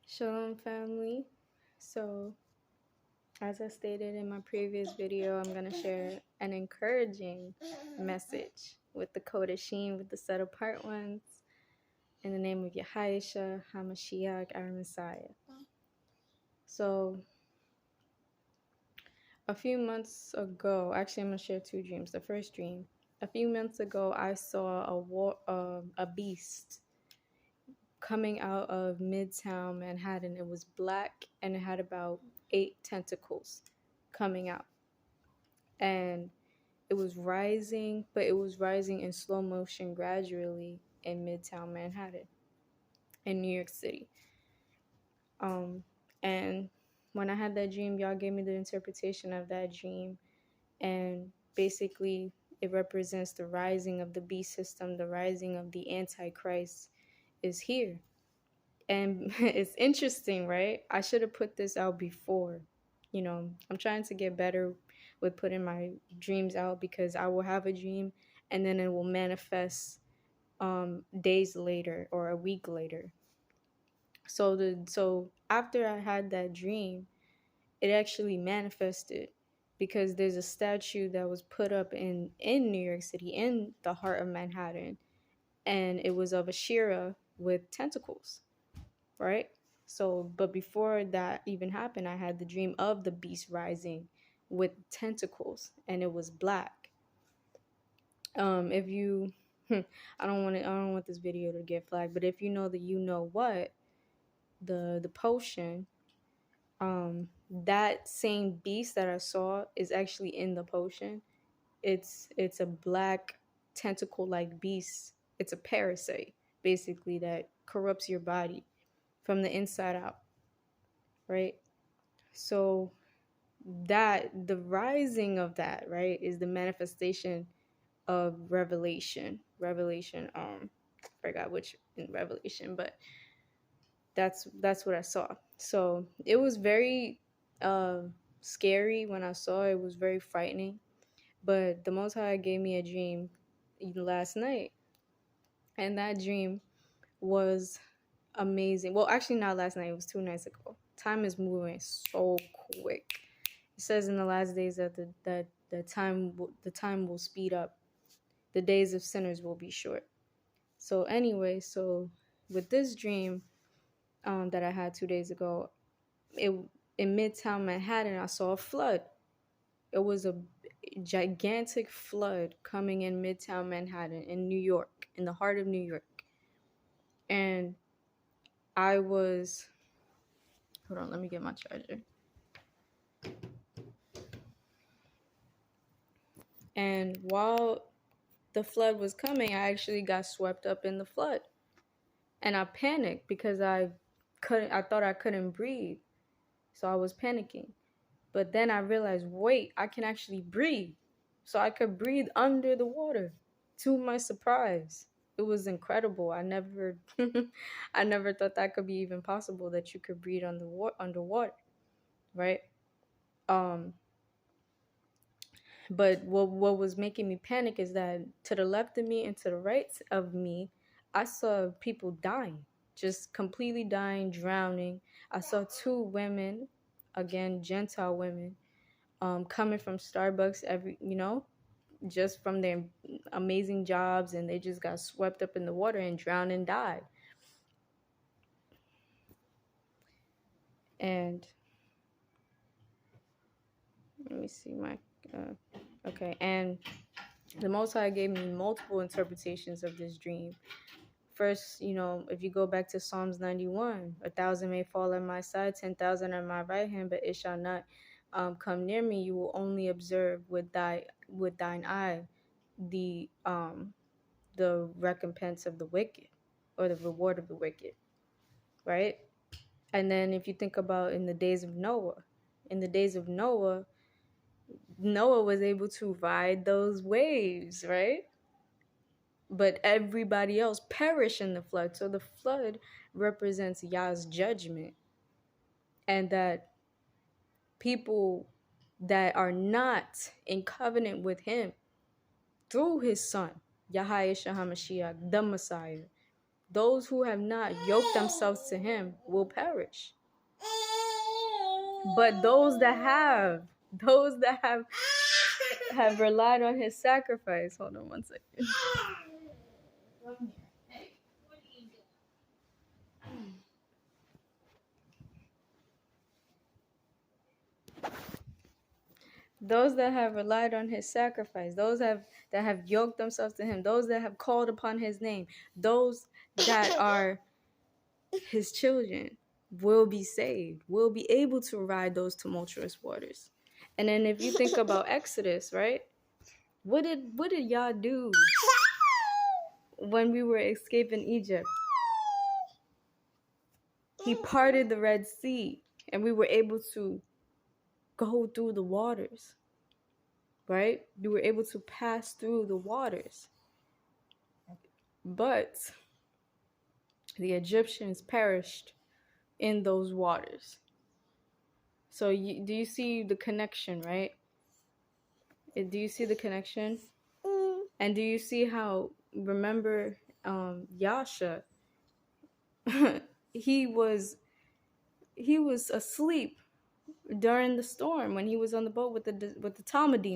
Shalom, family. So, as I stated in my previous video, I'm going to share an encouraging message with the Kodashim, with the set apart ones, in the name of YAH, HaMashiach, our Messiah. So, a few months ago, actually, I'm going to share two dreams. The first dream, a few months ago, I saw a beast coming out of Midtown Manhattan. It was black and it had about 8 tentacles coming out, and it was rising, but it was rising in slow motion gradually in Midtown Manhattan in New York City. And when I had that dream, y'all gave me the interpretation of that dream, and basically it represents the rising of the beast system, the rising of the Antichrist is here. And it's interesting, right? I should have put this out before. I'm trying to get better with putting my dreams out, because I will have a dream and then it will manifest days later or a week later. So after I had that dream, it actually manifested, because there's a statue that was put up in New York City, in the heart of Manhattan, and it was of a Shira with tentacles, right? So, but before that even happened, I had the dream of the beast rising with tentacles, and it was black. If you, I don't want this video to get flagged, but if you know the the potion, that same beast that I saw is actually in the potion. It's a black tentacle-like beast. It's a parasite, basically, that corrupts your body from the inside out, right? So that the rising of that, right, is the manifestation of revelation. Forgot which in Revelation, but that's what I saw. So it was very scary when I saw it. It was very frightening, but the Most High gave me a dream last night, and that dream was amazing. Well, actually not last night, it was 2 nights ago. Time is moving so quick. It says in the last days that the time will speed up. The days of sinners will be short. So anyway, so with this dream that I had 2 days ago, in Midtown Manhattan, I saw a flood. It was a gigantic flood coming in Midtown Manhattan in New York, in the heart of New York. And I was, hold on, let me get my charger. And while the flood was coming, I actually got swept up in the flood. And I panicked because I thought I couldn't breathe. So I was panicking. But then I realized, wait, I can actually breathe. So I could breathe under the water, to my surprise. It was incredible. I never I never thought that could be even possible, that you could breathe underwater, right? But what was making me panic is that to the left of me and to the right of me, I saw people dying, just completely dying, drowning. I saw 2 women, again, Gentile women, coming from Starbucks just from their amazing jobs, and they just got swept up in the water and drowned and died. And let me see my okay, and the Most High gave me multiple interpretations of this dream. First, if you go back to Psalms 91, 1,000 may fall at my side, 10,000 at my right hand, but it shall not come near me. You will only observe with thine eye the recompense of the wicked, or the reward of the wicked, right? And then if you think about in the days of Noah, Noah was able to ride those waves, right? But everybody else perished in the flood. So the flood represents Yah's judgment, and that people that are not in covenant with him through his son, YAH HaMashiach, the Messiah, those who have not yoked themselves to him will perish. But those that have relied on his sacrifice. Hold on one second. Those that have relied on his sacrifice, that have yoked themselves to him, those that have called upon his name, those that are his children will be saved, will be able to ride those tumultuous waters. And then if you think about Exodus, right? What did Yah do when we were escaping Egypt? He parted the Red Sea and we were able to go through the waters, right? We were able to pass through the waters. But the Egyptians perished in those waters. So do you see the connection, right? Do you see the connection? And do you see how, remember, Yasha, he was asleep during the storm when he was on the boat with the Talmudim.